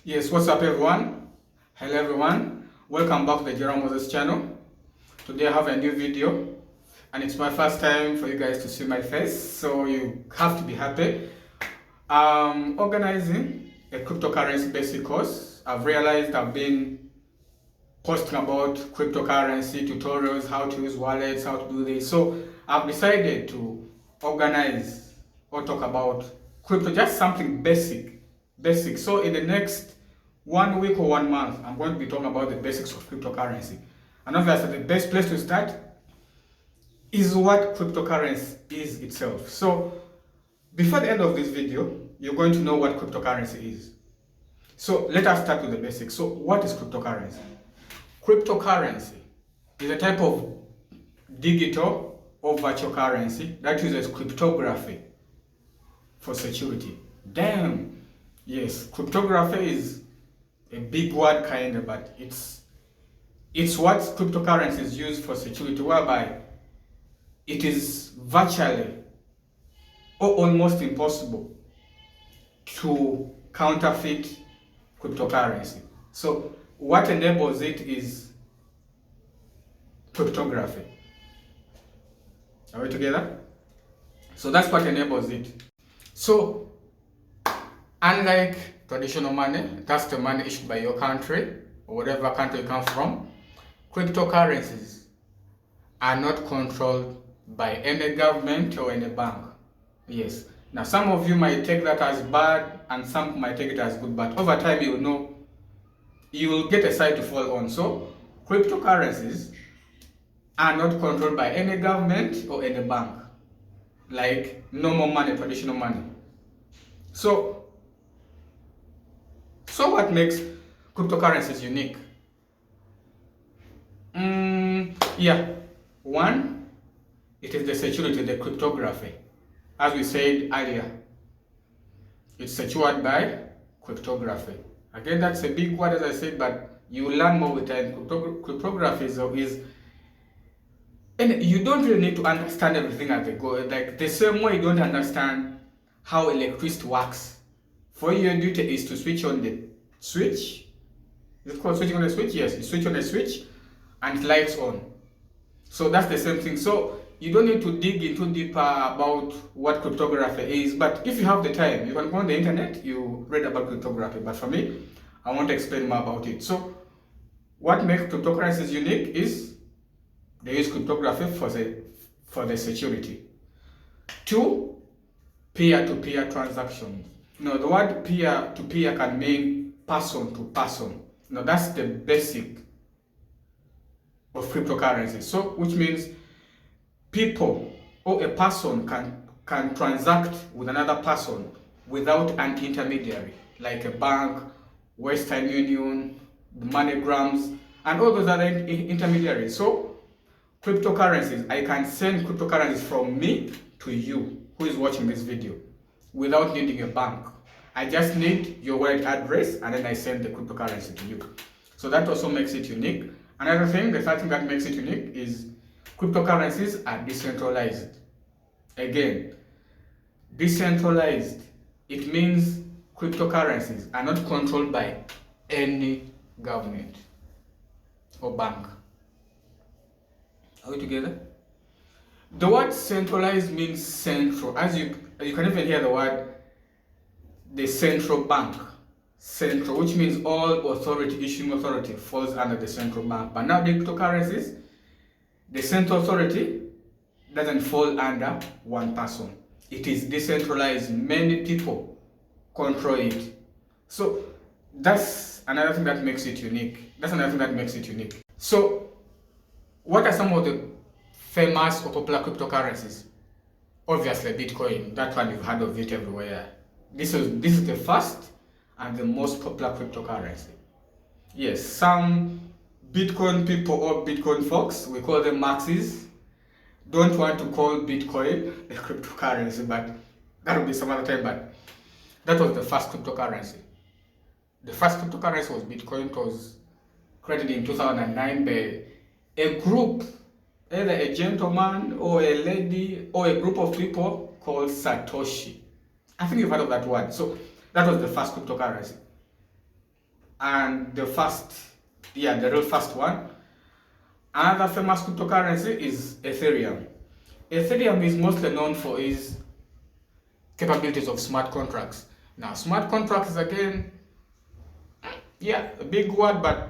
Yes, what's up everyone? Hello everyone. Welcome back to the Jarau channel. Today I have a new video and it's my first time for you guys to see my face, so you have to be happy. I'm organizing a cryptocurrency basic course. I've realized I've been posting about cryptocurrency tutorials, how to use wallets, how to do this. So I've decided to organize or talk about crypto, just something basic. So in the next 1 week or 1 month, I'm going to be talking about the basics of cryptocurrency. And obviously the best place to start is what cryptocurrency is itself. So before the end of this video, you're going to know what cryptocurrency is. So let us start with the basics. So what is cryptocurrency? Cryptocurrency is a type of digital or virtual currency that uses cryptography for security. Damn! Yes, cryptography is a big word kind of, but it's what cryptocurrencies use for security, whereby it is virtually or almost impossible to counterfeit cryptocurrency. So what enables it is cryptography. Are we together? So that's what enables it. So unlike traditional money, that's the money issued by your country or whatever country you come from, cryptocurrencies are not controlled by any government or any bank. Yes. Now some of you might take that as bad and some might take it as good, but over time you will know, you will get a side to fall on. So cryptocurrencies are not controlled by any government or any bank, like normal money, traditional money. So what makes cryptocurrencies unique? One, it is the security, the cryptography. As we said earlier, it's secured by cryptography. Again, that's a big word, as I said, but you will learn more with time. Cryptography is, and you don't really need to understand everything as they go. Like the same way you don't understand how electricity works. For you, your duty is to switch on the switch. Is it called switching on the switch? Yes, you switch on the switch and it lights on. So that's the same thing. So you don't need to dig into deeper about what cryptography is, but if you have the time, you can go on the internet, you read about cryptography. But for me, I want to explain more about it. So what makes cryptocurrencies unique is they use cryptography for the security. Two, peer-to-peer transactions. Now the word peer-to-peer can mean person to person. Now that's the basic of cryptocurrency. So which means people or a person can transact with another person without an intermediary, like a bank, Western Union, the MoneyGrams, and all those other intermediaries. So cryptocurrencies, I can send cryptocurrencies from me to you who is watching this video without needing a bank. I just need your wallet address and then I send the cryptocurrency to you. So that also makes it unique. Another thing, the third thing that makes it unique is cryptocurrencies are decentralized. Again, decentralized, it means cryptocurrencies are not controlled by any government or bank. Are we together? The word centralized means central. As you can even hear the word, the central bank. Central, which means all authority, issuing authority falls under the central bank. But now the cryptocurrencies, the central authority doesn't fall under one person. It is decentralized. Many people control it. So that's another thing that makes it unique. So what are some of the famous or popular cryptocurrencies? Obviously Bitcoin. That one you've heard of it everywhere. This is the first and the most popular cryptocurrency. Yes, some Bitcoin people or Bitcoin folks, we call them maxis, don't want to call Bitcoin a cryptocurrency, but that will be some other time. But that was the first cryptocurrency. The first cryptocurrency was Bitcoin. It was created in 2009 by a group, either a gentleman or a lady or a group of people called Satoshi. I think you've heard of that word. So that was the first cryptocurrency. and the real first one. Another famous cryptocurrency is Ethereum. Ethereum is mostly known for its capabilities of smart contracts. Now, smart contracts is again, a big word, but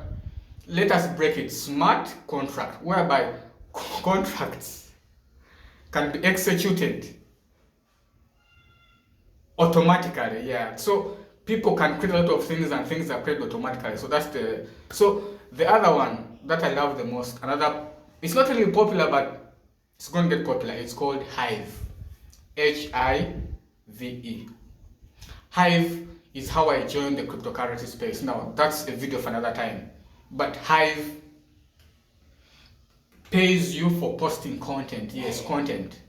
let us break it. Smart contract, whereby contracts can be executed automatically. So people can create a lot of things and things are created automatically. So the other one that I love the most, it's not really popular, but it's going to get popular. It's called Hive. Hive. Hive is how I joined the cryptocurrency space. Now, that's a video for another time. But Hive pays you for posting content. Yes, content.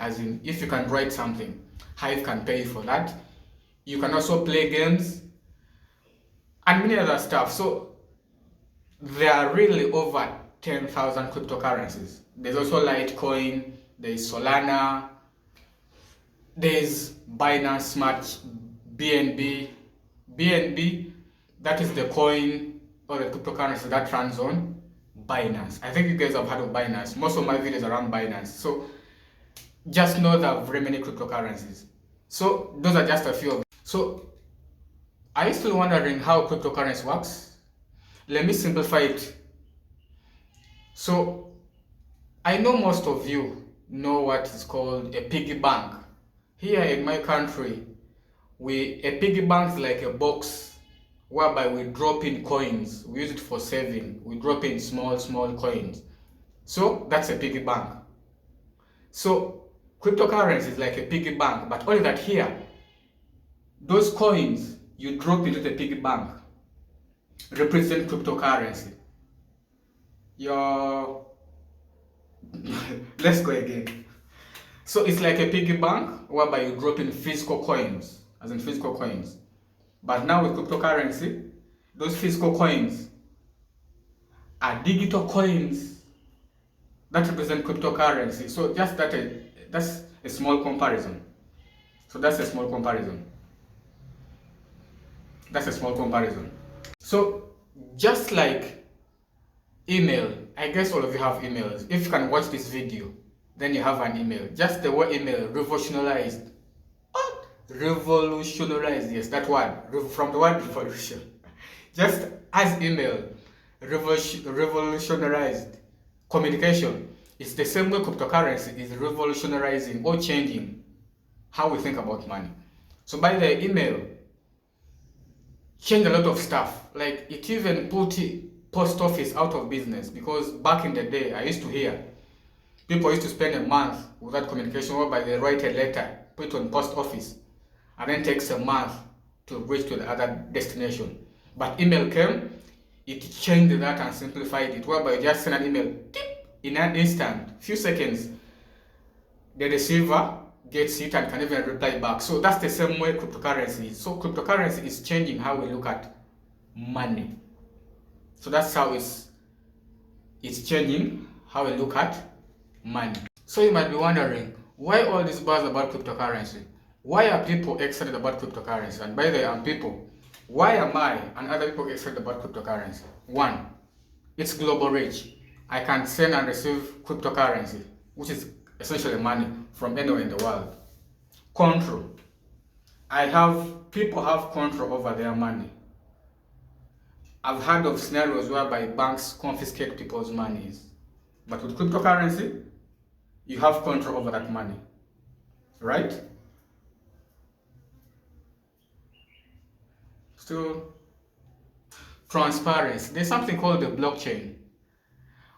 As in, if you can write something, Hive can pay you for that. You can also play games and many other stuff. So there are really over 10,000 cryptocurrencies. There's also Litecoin, there's Solana, there's Binance Smart, BNB. BNB, that is the coin or the cryptocurrency that runs on Binance. I think you guys have heard of Binance. Most of my videos are around Binance. So just know there are very many cryptocurrencies. So those are just a few of them. So are you still wondering how cryptocurrency works? Let me simplify it. So I know most of you know what is called a piggy bank. Here in my country, a piggy bank is like a box whereby we drop in coins. We use it for saving. We drop in small coins. So that's a piggy bank. So cryptocurrency is like a piggy bank, but only that here, those coins you drop into the piggy bank represent cryptocurrency. Let's go again. So it's like a piggy bank whereby you drop in physical coins, as in physical coins. But now with cryptocurrency, those physical coins are digital coins that represent cryptocurrency. So that's a small comparison. So just like email, I guess all of you have emails. If you can watch this video, then you have an email. Just the word email revolutionized. What? Revolutionized, yes, that word. From the word revolution. Just as email revolutionized communication, it's the same way cryptocurrency is revolutionizing or changing how we think about money. So by the email, changed a lot of stuff. Like it even put post office out of business, because back in the day, I used to hear people used to spend a month without communication, whereby they write a letter, put it on post office, and then takes a month to reach to the other destination. But email came, it changed that and simplified it, whereby you just send an email, tip, in an instant, few seconds, the receiver gets it and can even reply back. So that's the same way cryptocurrency is. So cryptocurrency is changing how we look at money. So that's how it's changing how we look at money. So you might be wondering, why all this buzz about cryptocurrency? Why are people excited about cryptocurrency? And by the way, I'm people. Why am I and other people excited about cryptocurrency? One, it's global reach. I can send and receive cryptocurrency, which is essentially money, from anywhere in the world. Control. People have control over their money. I've heard of scenarios whereby banks confiscate people's monies. But with cryptocurrency, you have control over that money, right? Still, transparency. There's something called the blockchain,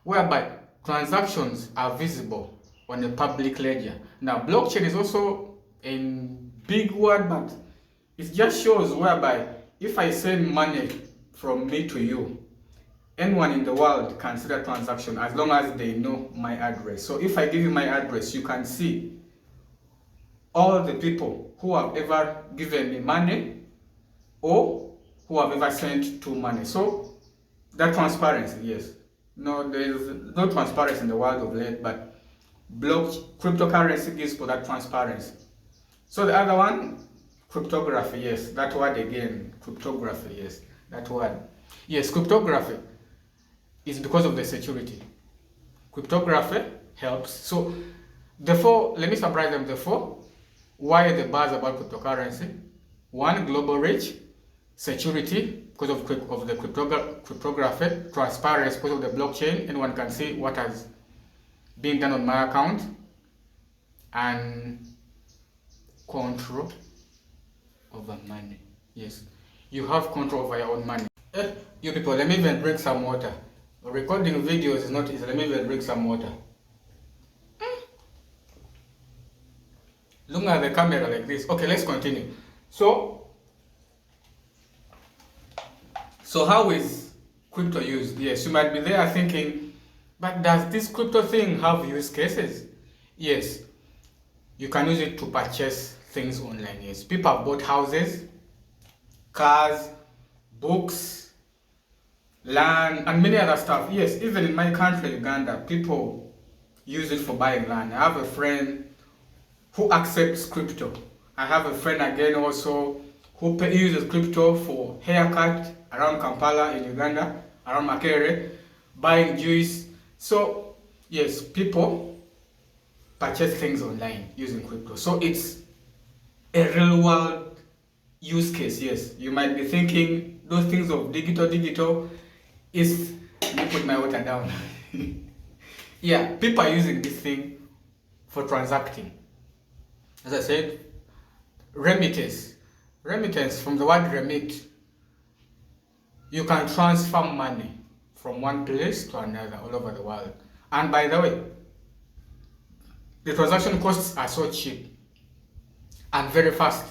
whereby transactions are visible on a public ledger. Now, blockchain is also a big word, but it just shows whereby if I send money from me to you, anyone in the world can see that transaction as long as they know my address. So if I give you my address, you can see all the people who have ever given me money or who have ever sent to money. So that transparency, yes. No, there is no transparency in the world of late, but cryptocurrency gives for that transparency. So the other one, cryptography, yes. That word again, cryptography, yes. that word. Yes, cryptography is because of the security. Cryptography helps. So the four, let me summarize them. The four, why the buzz about cryptocurrency? One, global reach, security because of the cryptography, transparency because of the blockchain. Anyone can see what has been done on my account, and control over money. Yes, you have control over your own money. You people, let me even drink some water. Recording videos is not easy. Let me even drink some water. Look at the camera like this. Okay, let's continue. So how is crypto used? Yes, you might be there thinking, but does this crypto thing have use cases? Yes, you can use it to purchase things online. Yes, people have bought houses, cars, books, land, and many other stuff. Yes, even in my country, Uganda, people use it for buying land. I have a friend who accepts crypto. I have a friend again also who uses crypto for haircut around Kampala in Uganda, around Makere, buying juice. So yes, people purchase things online using crypto. So it's a real world use case. Yes, you might be thinking those things of digital is, let me put my water down. Yeah, people are using this thing for transacting. As I said, remittance from the word remit, you can transfer money from one place to another all over the world. And by the way, the transaction costs are so cheap and very fast.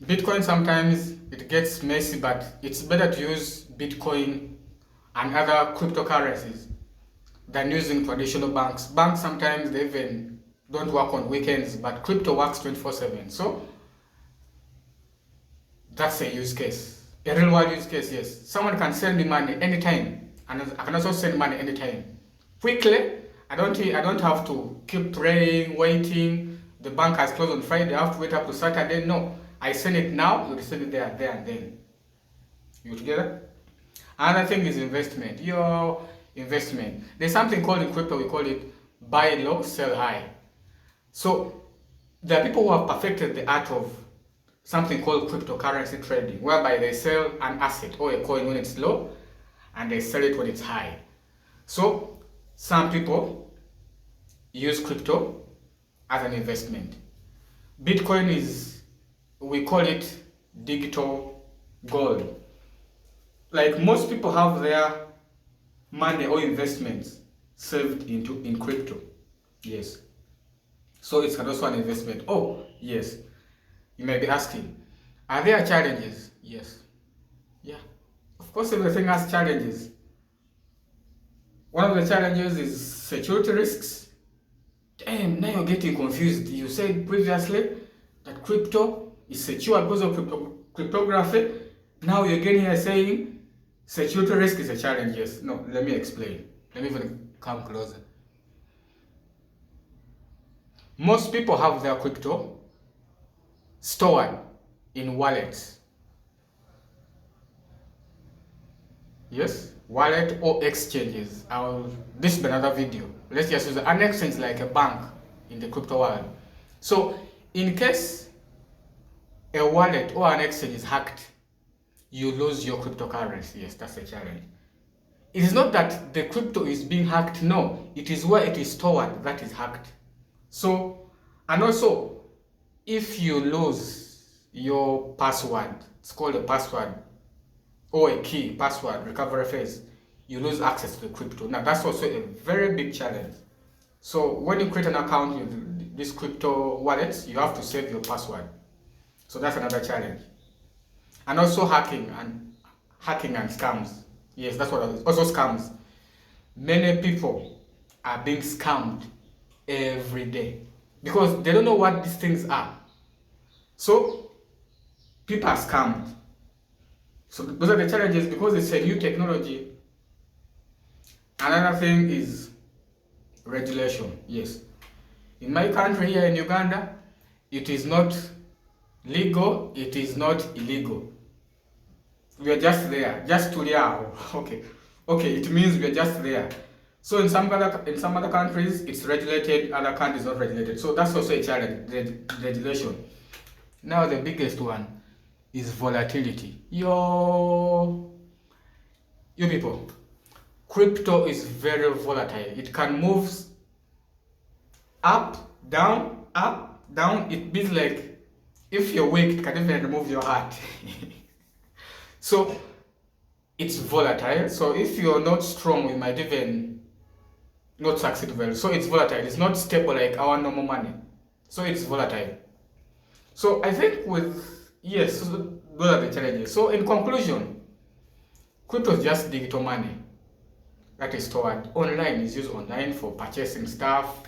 Bitcoin, sometimes it gets messy, but it's better to use Bitcoin and other cryptocurrencies than using traditional banks. Banks sometimes they even don't work on weekends, but crypto works 24/7. So that's a use case, a real world use case. Yes, someone can send me money anytime, and I can also send money anytime, quickly. I don't have to keep praying, waiting. The bank has closed on Friday. I have to wait up to Saturday. No, I send it now. You receive it there and then. You together? Another thing is investment. Your investment. There's something called in crypto. We call it buy low, sell high. So there are people who have perfected the art of something called cryptocurrency trading, whereby they sell an asset or a coin when it's low and they sell it when it's high. So some people use crypto as an investment. Bitcoin is, we call it digital gold. Like most people have their money or investments saved in crypto. Yes. So it's also an investment. Oh, yes. You may be asking, are there challenges? Yes. Yeah. Of course, everything has challenges. One of the challenges is security risks. Damn, now you're getting confused. You said previously that crypto is secure because of cryptography. Now you're again here saying security risk is a challenge. Yes. No, let me explain. Let me even come closer. Most people have their crypto stored in wallets. Yes, wallet or exchanges. This is another video. Let's just use an exchange like a bank in the crypto world. So in case a wallet or an exchange is hacked, you lose your cryptocurrency. Yes, that's a challenge. It is not that the crypto is being hacked. No, it is where it is stored that is hacked. So, and also, if you lose your password, it's called a password or a key, password recovery phase, you lose access to the crypto. Now that's also a very big challenge. So when you create an account with this crypto wallets, you have to save your password. So that's another challenge. And also hacking and scams. Yes, that's what it is. Also scams. Many people are being scammed every day because they don't know what these things are. So people are scammed. So those are the challenges because it's a new technology. Another thing is regulation. Yes. In my country here in Uganda, it is not legal, it is not illegal. We are just there, just to there. Okay, it means we are just there. So in some other countries it's regulated, other countries not regulated. So that's also a challenge, regulation. Now the biggest one is volatility. You people, crypto is very volatile. It can move up, down, up, down. It means like if you're weak, it can even remove your heart. So it's volatile. So if you're not strong, you might even not succeed well. So it's volatile. It's not stable like our normal money. So it's volatile. So I think yes, those are the challenges. So in conclusion, crypto is just digital money that is stored online, is used online for purchasing stuff.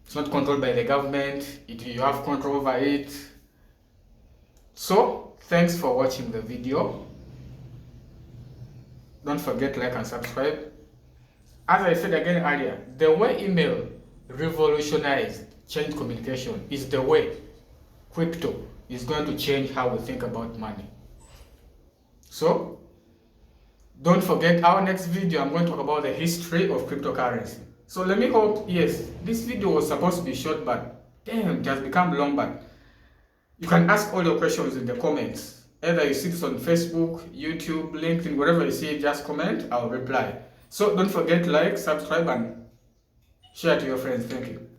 It's not controlled by the government. You have control over it. So thanks for watching the video. Don't forget to like and subscribe. As I said again earlier, the way email revolutionized, changed communication, is the way crypto is going to change how we think about money. So don't forget, our next video I'm going to talk about the history of cryptocurrency. So let me hope, yes, this video was supposed to be short, but damn, it has become long. But you can ask all your questions in the comments. Either you see this on Facebook, YouTube, LinkedIn, wherever you see it, just comment, I'll reply. So don't forget to like, subscribe, and share to your friends. Thank you.